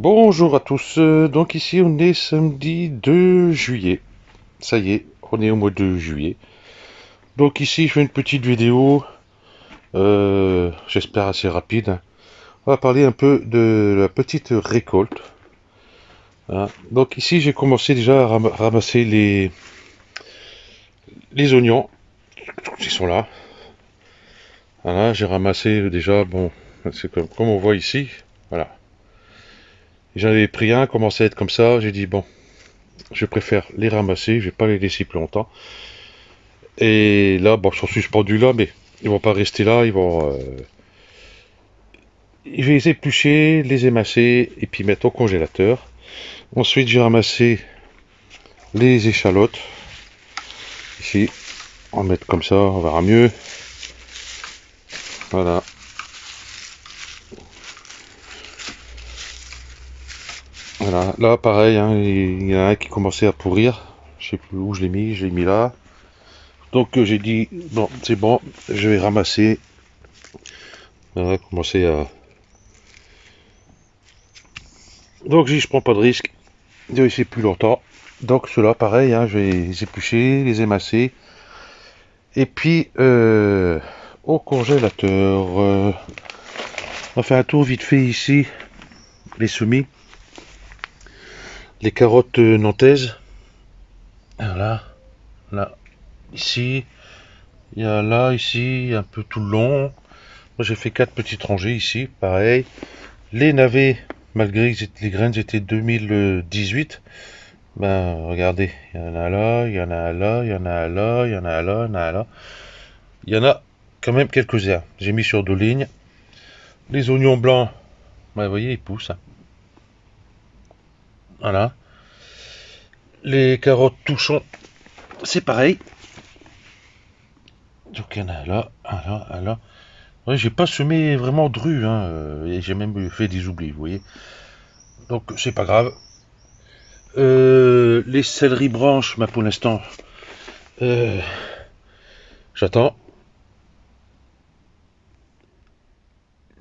Bonjour à tous, donc ici on est samedi 2 juillet, ça y est, on est au mois de juillet. Donc ici je fais une petite vidéo, j'espère assez rapide. On va parler un peu de la petite récolte, hein. Donc ici j'ai commencé déjà à ramasser les oignons, ils sont là. Voilà, j'ai ramassé déjà, bon, c'est comme on voit ici, voilà. J'en avais pris un, commençait à être comme ça, j'ai dit bon, je préfère les ramasser, je vais pas les laisser plus longtemps. Et là, bon, ils sont suspendus là, mais ils vont pas rester là, je vais les éplucher, les émasser, et puis mettre au congélateur. Ensuite, j'ai ramassé les échalotes. Ici, on va mettre comme ça, on verra mieux. Voilà. Voilà. Là, pareil, hein, il y en a un qui commençait à pourrir. Je sais plus où je l'ai mis là. Donc j'ai dit, bon, c'est bon, je vais ramasser. Voilà, commencer à... Donc j'ai dit, je prends pas de risque. De laisser plus longtemps. Donc ceux-là, pareil, hein, je vais les éplucher, les émasser. Et puis, au congélateur, on va faire un tour vite fait ici. Les semis, les carottes nantaises. Voilà, là, ici. Il y a là, ici, un peu tout le long. Moi, j'ai fait 4 petites rangées ici, pareil. Les navets, malgré que les graines étaient 2018, ben, regardez, il y en a là, il y en a là, il y en a là, il y en a là, il y en a là. Il y en a quand même quelques-uns. J'ai mis sur 2 lignes. Les oignons blancs, ben, vous voyez, ils poussent. Voilà. Les carottes touchons, c'est pareil. Donc il y en a là, là, là. Ouais, j'ai pas semé vraiment dru, hein, et j'ai même fait des oublis, vous voyez. Donc c'est pas grave. Les céleris branches, bah, pour l'instant, j'attends.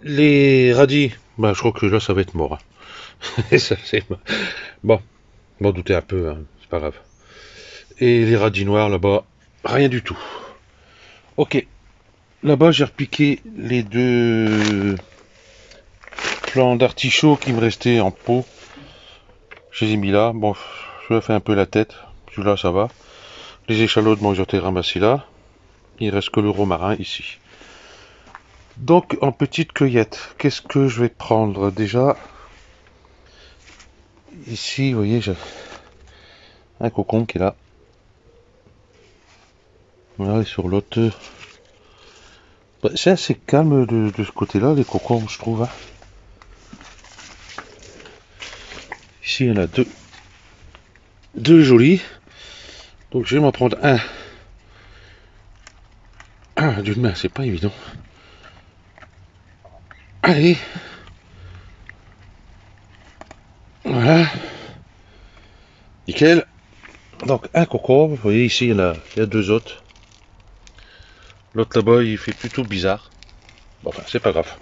Les radis, bah, je crois que là ça va être mort, hein. Ça, bon, m'en douter un peu, hein, c'est pas grave. Et les radis noirs là-bas, rien du tout. Ok, là-bas j'ai repiqué les 2 plants d'artichaut qui me restaient en pot. Je les ai mis là. Bon, celui-là fait un peu la tête. Celui-là, ça va. Les échalotes, bon, ils ont été ramassés là. Il reste que le romarin ici. Donc, en petite cueillette, qu'est-ce que je vais prendre déjà? Ici, vous voyez, j'ai un concombre qui est là. Voilà, et sur l'autre. Bah, c'est assez calme de ce côté-là, les concombres, je trouve, hein. Ici, il y en a deux jolis. Donc, je vais m'en prendre un. D'une main, c'est pas évident. Allez. Voilà. Nickel. Donc, un concombre. Vous voyez, ici, il y a 2 autres. L'autre là-bas, il fait plutôt bizarre. Bon, enfin, c'est pas grave.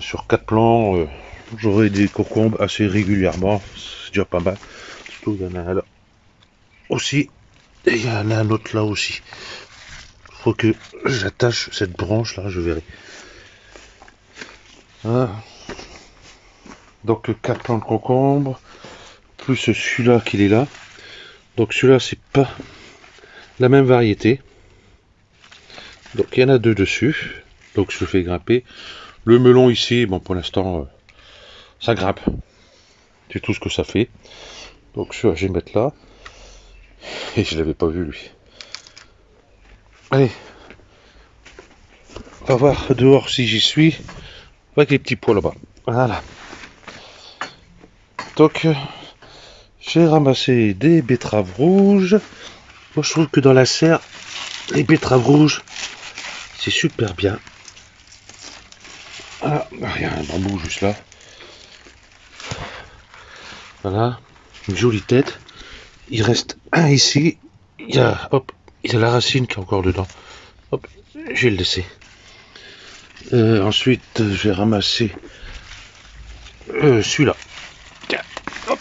Sur 4 plans, j'aurai des concombres assez régulièrement. C'est déjà pas mal. Surtout, il y en a un là aussi. Et il y en a un autre là aussi. Il faut que j'attache cette branche là, je verrai. Voilà. Donc 4 plants de concombre. Plus celui-là qu'il est là. Donc celui-là, c'est pas la même variété. Donc il y en a 2 dessus. Donc je le fais grimper. Le melon ici, bon pour l'instant, ça grimpe. C'est tout ce que ça fait. Donc celui-là, je vais mettre là. Et je l'avais pas vu lui. Allez. On va voir dehors si j'y suis. Avec les petits pois là-bas. Voilà. Donc, j'ai ramassé des betteraves rouges. Moi, je trouve que dans la serre, les betteraves rouges, c'est super bien. Ah, il y a un bambou juste là. Voilà, une jolie tête. Il reste un ici. Il y a, hop, il y a la racine qui est encore dedans. Hop, je vais le laisser. Ensuite, j'ai ramassé Celui-là. Tiens, hop.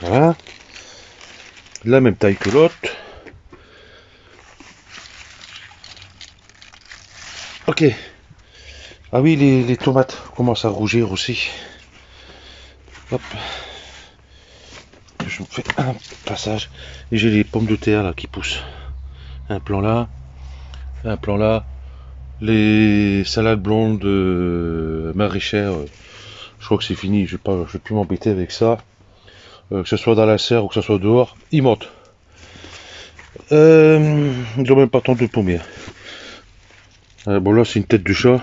Voilà. La même taille que l'autre. Ok. Ah oui, les tomates commencent à rougir aussi. Hop. Je me fais un passage. Et j'ai les pommes de terre là qui poussent. Un plan là. Un plan là. Les salades blondes maraîchères. Je crois que c'est fini. Je vais plus m'embêter avec ça. Que ce soit dans la serre ou que ce soit dehors. Ils montent. Ils n'ont même pas tant de pommiers. Bon là c'est une tête de chat.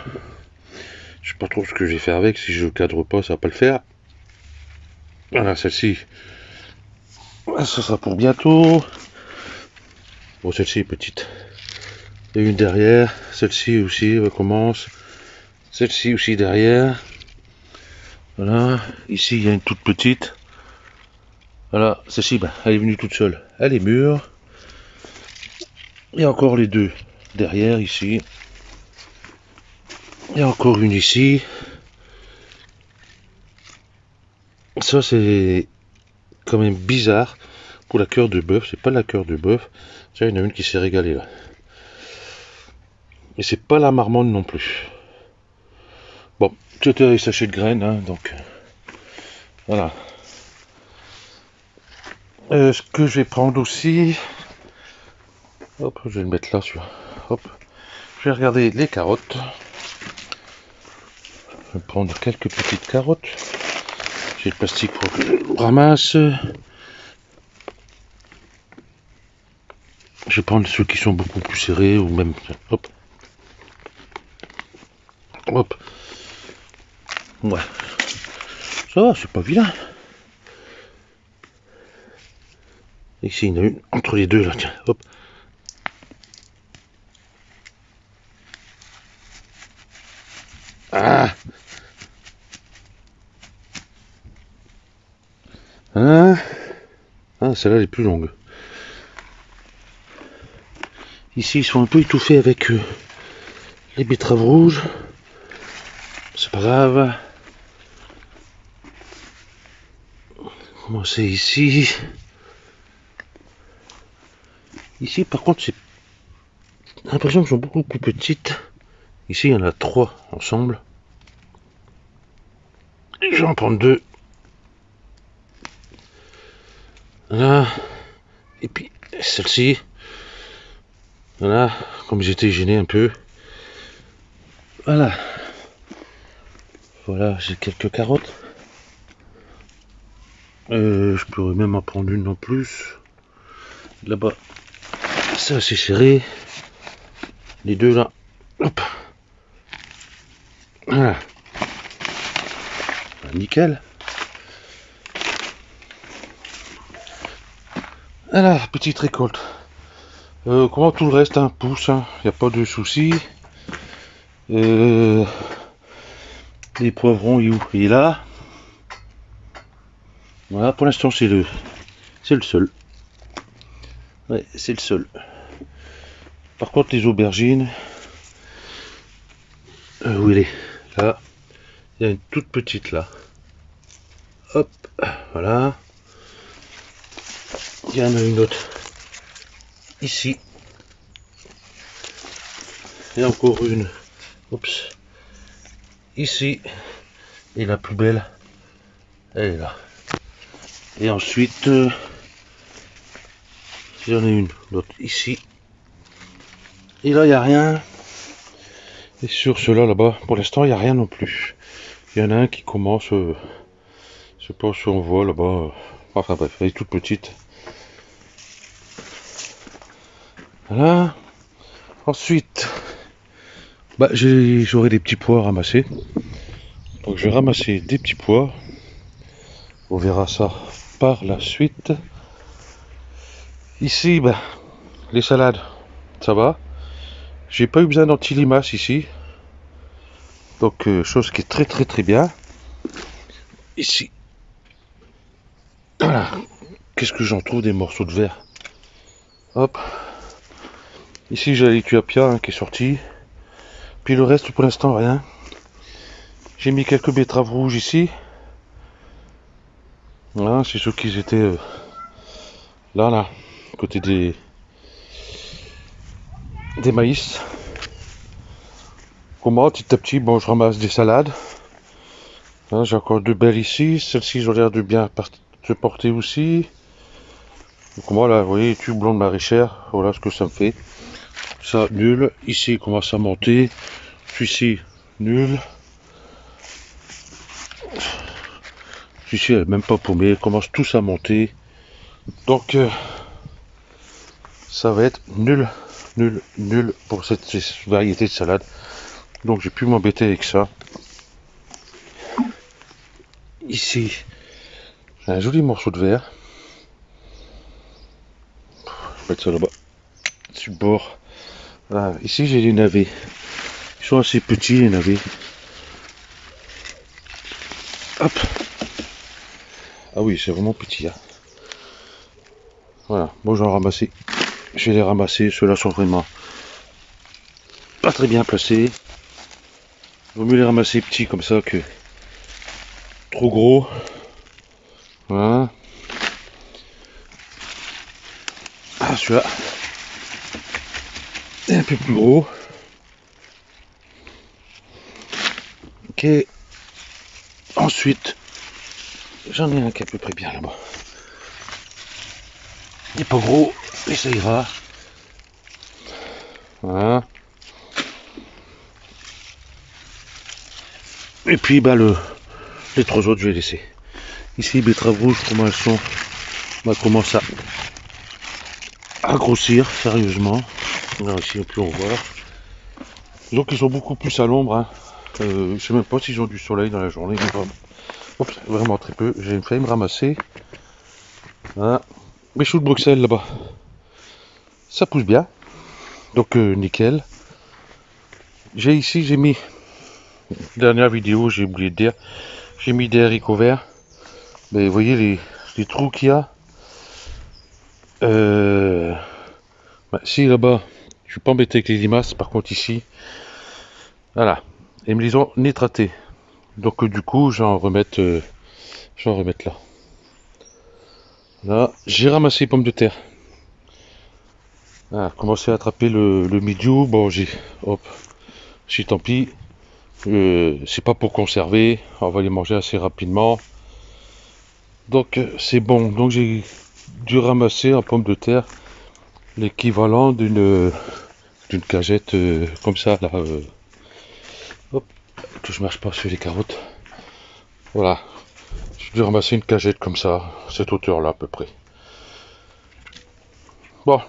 Je sais pas trop ce que je vais faire avec. Si je cadre pas, ça va pas le faire. Voilà, celle-ci. Ça sera pour bientôt. Bon, celle-ci est petite. Et une derrière. Celle-ci aussi commence. Celle-ci aussi derrière. Voilà. Ici, il y a une toute petite. Voilà. Celle-ci, elle est venue toute seule. Elle est mûre. Et encore les deux derrière, ici. Et encore une ici. Ça, c'est quand même bizarre pour la cœur de bœuf. C'est pas la cœur de bœuf. Tiens, il y en a une qui s'est régalée là. Et c'est pas la marmande non plus. Bon, c'était les sachets de graines, hein, donc voilà. Ce que je vais prendre aussi, hop, je vais le mettre là, celui-là. Hop, je vais regarder les carottes. Je vais prendre quelques petites carottes. J'ai le plastique pour que je ramasse. Je vais prendre ceux qui sont beaucoup plus serrés ou même, hop, hop. Ouais, ça va, c'est pas vilain. Ici, il y en a une entre les deux là, tiens, hop. Ah, hein, ah, celle-là elle est plus longue. Ici, ils sont un peu étouffés avec les betteraves rouges. C'est pas grave. Comment c'est ici? Ici, par contre, j'ai l'impression qu'elles sont beaucoup plus petites. Ici, il y en a 3 ensemble. Je vais en prendre 2. Voilà. Et puis, celle-ci. Voilà. Comme j'étais gêné un peu. Voilà. Voilà, j'ai quelques carottes. Je pourrais même en prendre une en plus. Là-bas, c'est assez serré. Les deux là. Hop. Voilà. Nickel. Voilà, petite récolte. Comment tout le reste, hein, pousse, hein, y a pas de souci. Les poivrons, il est là. Voilà, pour l'instant c'est le seul. Ouais, c'est le seul. Par contre les aubergines, où elle est? Là, il y a une toute petite là. Hop, voilà. Il y en a une autre ici. Et encore une. Oups. Ici. Et la plus belle, elle est là. Et ensuite, j'en ai une, l'autre ici. Et là, il n'y a rien. Et sur ceux-là, là-bas, pour l'instant, il n'y a rien non plus. Il y en a un qui commence, je sais pas si on voit là-bas. Enfin bref, elle est toute petite. Voilà. Ensuite, j'aurai des petits pois à ramasser. Donc je vais ramasser des petits pois. On verra ça par la suite. Ici, les salades, ça va. J'ai pas eu besoin d'anti-limaces ici. Donc, chose qui est très bien. Ici. Voilà. Qu'est-ce que j'en trouve des morceaux de verre. Hop. Ici, j'ai l'Ethiopia qui est sorti. Puis le reste, pour l'instant, rien. J'ai mis quelques betteraves rouges ici. Voilà, c'est ceux qui étaient là, à côté des maïs. Comment, petit à petit, bon, je ramasse des salades. Hein, j'ai encore deux belles ici. Celle-ci, j'ai l'air de bien se porter aussi. Donc moi, là, vous voyez, tube blond de maraîchère. Voilà ce que ça me fait. Ça, nul. Ici, il commence à monter. Celui-ci, nul. Celui-ci, elle n'est même pas paumée. Elle commence tous à monter. Donc, ça va être nul, nul, nul pour cette variété de salade. Donc, j'ai pu m'embêter avec ça. Ici, j'ai un joli morceau de verre. Je vais mettre ça là-bas. Sur le bord. Voilà. Ici, j'ai des navets. Ils sont assez petits, les navets. Hop. Ah oui, c'est vraiment petit. Hein. Voilà. Bon, j'en ai ramassé. Je vais les ramasser. Ceux-là sont vraiment pas très bien placés. Il vaut mieux les ramasser petits comme ça que trop gros. Voilà. Ah, celui-là est un peu plus gros. Ok. Ensuite, j'en ai un qui est à peu près bien là-bas. Il n'est pas gros, mais ça ira. Voilà. Et puis, bah, les trois autres, je vais laisser. Ici, betteraves rouges, comment elles sont, bah, commence à grossir sérieusement. Là aussi, on peut en voir. Donc, ils sont beaucoup plus à l'ombre. Hein. Je sais même pas s'ils ont du soleil dans la journée. Mais vraiment, vraiment très peu. J'ai failli me ramasser. Voilà. Mes choux de Bruxelles là-bas. Ça pousse bien. Donc, nickel. J'ai mis. Dernière vidéo, j'ai oublié de dire. J'ai mis des haricots verts. Mais vous voyez les trous qu'il y a. Bah, si là-bas, je suis pas embêté avec les limaces, par contre ici, voilà, ils me les ont nitratés. Donc du coup, je vais en remettre là. Là, j'ai ramassé les pommes de terre. Voilà, commencé à attraper le milieu. Bon, hop, tant pis. C'est pas pour conserver, on va les manger assez rapidement. Donc c'est bon. Donc j'ai dû ramasser en pommes de terre l'équivalent d'une cagette comme ça là. Hop, que je marche pas sur les carottes. Voilà. J'ai dû ramasser une cagette comme ça, cette hauteur là à peu près. Bon.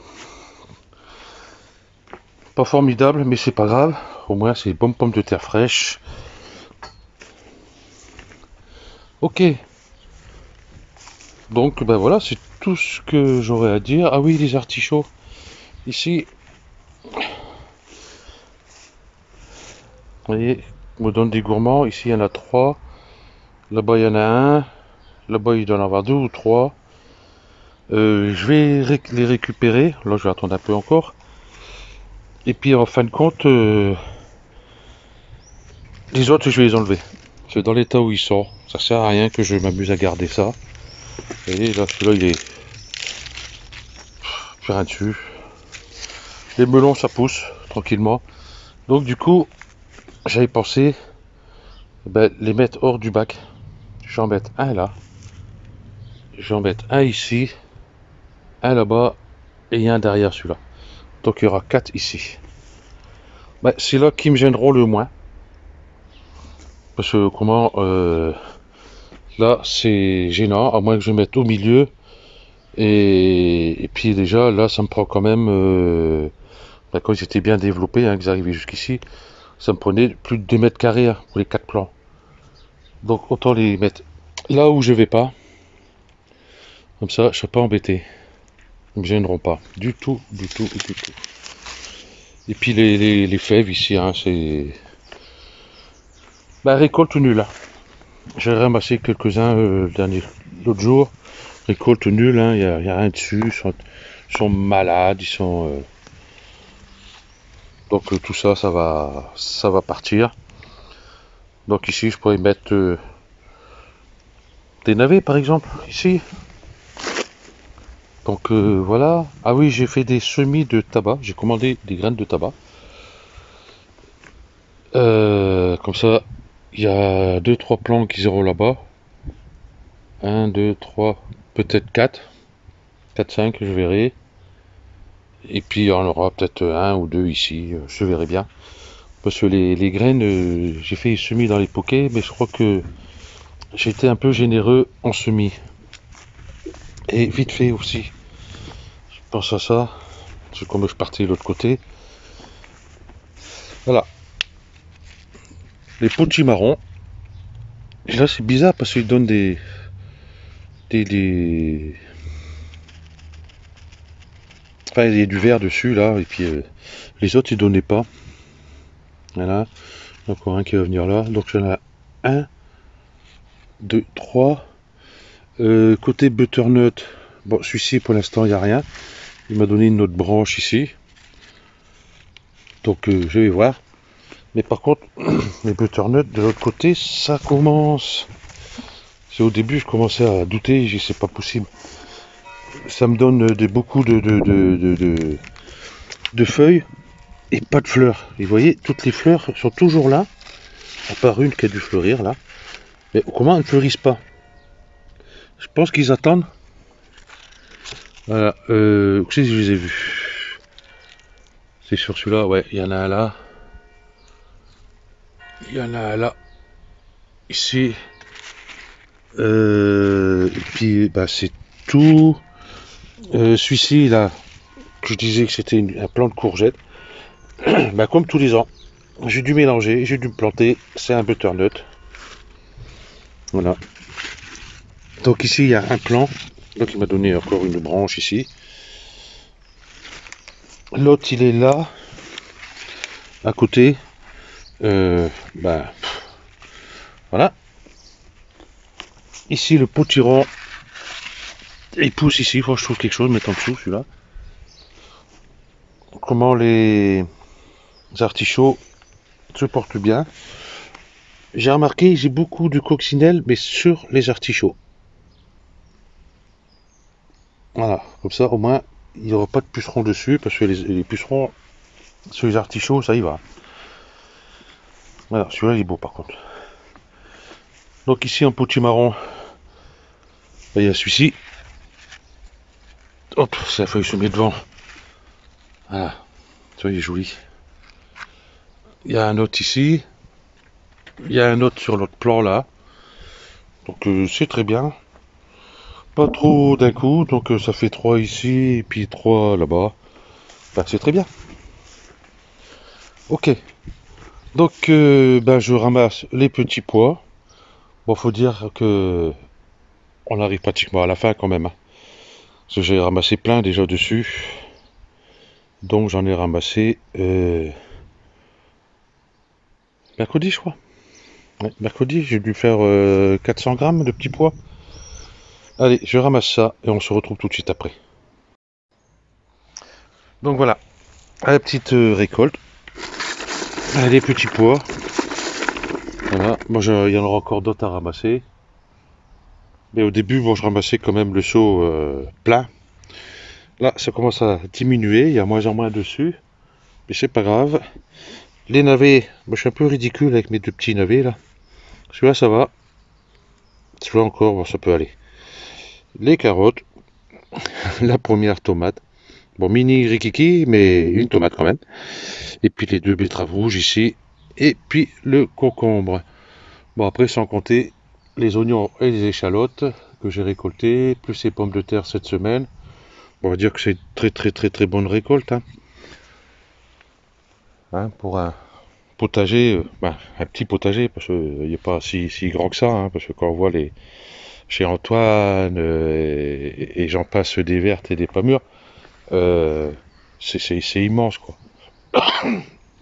Pas formidable, mais c'est pas grave. Au moins c'est bonnes pommes de terre fraîches. Ok. Donc ben voilà, c'est tout ce que j'aurais à dire. Ah oui, les artichauts. Ici, vous voyez, on me donne des gourmands. Ici, il y en a 3. Là-bas, il y en a un. Là-bas, il doit en avoir 2 ou 3. Je vais les récupérer. Là, je vais attendre un peu encore. Et puis, en fin de compte, les autres, je vais les enlever. C'est dans l'état où ils sont. Ça sert à rien que je m'amuse à garder ça. Vous voyez, là, celui-là, il est... Plus rien dessus. Les melons, ça pousse, tranquillement. Donc, du coup, j'avais pensé les mettre hors du bac. J'en mets un là. J'en mets un ici. Un là-bas. Et un derrière celui-là. Donc, il y aura 4 ici. C'est là qui me gêneront le moins. Parce que comment là c'est gênant, à moins que je mette au milieu. Et puis déjà là ça me prend quand même quand ils étaient bien développés, hein, qu'ils arrivaient jusqu'ici, ça me prenait plus de 2 mètres carrés hein, pour les 4 plants. Donc autant les mettre là où je vais pas. Comme ça je serai pas embêté. Ils me gêneront pas. Du tout, du tout, du tout. Et puis les fèves ici, hein, c'est. Récolte nulle. Hein. J'ai ramassé quelques-uns l'autre jour. Récolte nulle, hein, y a rien dessus. Ils sont malades, ils sont. Donc tout ça, ça va partir. Donc ici, je pourrais mettre des navets, par exemple, ici. Donc voilà. Ah oui, j'ai fait des semis de tabac. J'ai commandé des graines de tabac. Comme ça, il y a 2-3 plants qui iront là-bas. 1, 2, 3, peut-être 4. 4, 5, je verrai. Et puis il y en aura peut-être un ou deux ici, je verrai bien. Parce que les graines, j'ai fait les semis dans les pokés, mais je crois que j'ai été un peu généreux en semis. Et vite fait aussi. Je pense à ça. C'est comme je partais de l'autre côté. Voilà. Les potimarrons. Et là c'est bizarre parce qu'ils donnent des... Enfin, il y a du vert dessus là. Et puis les autres ils donnaient pas. Voilà. Encore un qui va venir là. Donc j'en ai 1, 2, 3. Côté butternut, bon, celui-ci pour l'instant il n'y a rien. Il m'a donné une autre branche ici. Donc je vais voir. Mais par contre, les butternuts de l'autre côté, ça commence. C'est au début, je commençais à douter, j'ai dit c'est pas possible. Ça me donne beaucoup de feuilles et pas de fleurs. Et vous voyez, toutes les fleurs sont toujours là, à part une qui a dû fleurir là. Mais comment elles ne fleurissent pas? Je pense qu'ils attendent. Voilà, si je les ai vus. C'est sur celui-là, ouais, il y en a un là. Il y en a un là. Ici. Et puis, bah, c'est tout. Celui-ci, là, que je disais que c'était un plant de courgette. Bah, comme tous les ans, j'ai dû mélanger, j'ai dû me planter. C'est un butternut. Voilà. Donc ici, il y a un plant. Donc il m'a donné encore une branche ici. L'autre, il est là, à côté. Bah, voilà. Ici, le potiron, il pousse ici. Il faut que je trouve quelque chose, mettre en dessous, celui-là. Comment les artichauts se portent bien. J'ai remarqué, j'ai beaucoup de coccinelles, mais sur les artichauts. Voilà, comme ça, au moins, il n'y aura pas de pucerons dessus, parce que les pucerons sur les artichauts, ça y va. Voilà, celui-là, il est beau, par contre. Donc ici, en potimarron, il y a celui-ci. Hop, ça a failli se mettre devant. Voilà, ça il est joli. Il y a un autre ici. Il y a un autre sur l'autre plan là. Donc c'est très bien. Pas trop d'un coup, donc ça fait 3 ici et puis 3 là-bas. Bah, c'est très bien. Ok. Donc ben, je ramasse les petits pois. Bon, faut dire que on arrive pratiquement à la fin quand même. Hein. Parce que j'ai ramassé plein déjà dessus. Donc j'en ai ramassé mercredi, je crois. Ouais, mercredi, j'ai dû faire 400 grammes de petits pois. Allez, je ramasse ça et on se retrouve tout de suite après. Donc voilà, la petite récolte. Les petits pois. Voilà, moi il y en aura encore d'autres à ramasser. Mais au début, bon, je ramassais quand même le seau plein. Là, ça commence à diminuer, il y a moins en moins dessus. Mais c'est pas grave. Les navets, moi je suis un peu ridicule avec mes deux petits navets là. Celui-là ça va. Celui-là encore, bon, ça peut aller. Les carottes. La première tomate. Bon, mini rikiki, mais une tomate quand même. Et puis les deux betteraves rouges ici. Et puis le concombre. Bon, après, sans compter les oignons et les échalotes que j'ai récoltés, plus les pommes de terre cette semaine. Bon, on va dire que c'est très bonne récolte. Hein, pour un potager, un petit potager, parce qu'il n'est pas si grand que ça. Hein, parce que quand on voit les chez Antoine et j'en passe des vertes et des pas mûres, c'est immense, quoi.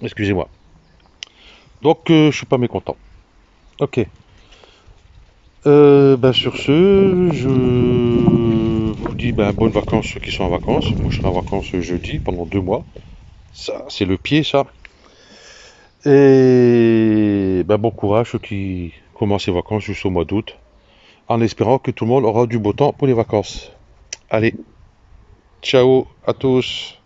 Excusez-moi. Donc, je suis pas mécontent. Ok. Sur ce, je vous dis bonnes vacances ceux qui sont en vacances. Moi, je serai en vacances jeudi pendant 2 mois. Ça, c'est le pied, ça. Et ben, bon courage ceux qui commencent les vacances jusqu'au mois d'août, en espérant que tout le monde aura du beau temps pour les vacances. Allez, ciao à tous.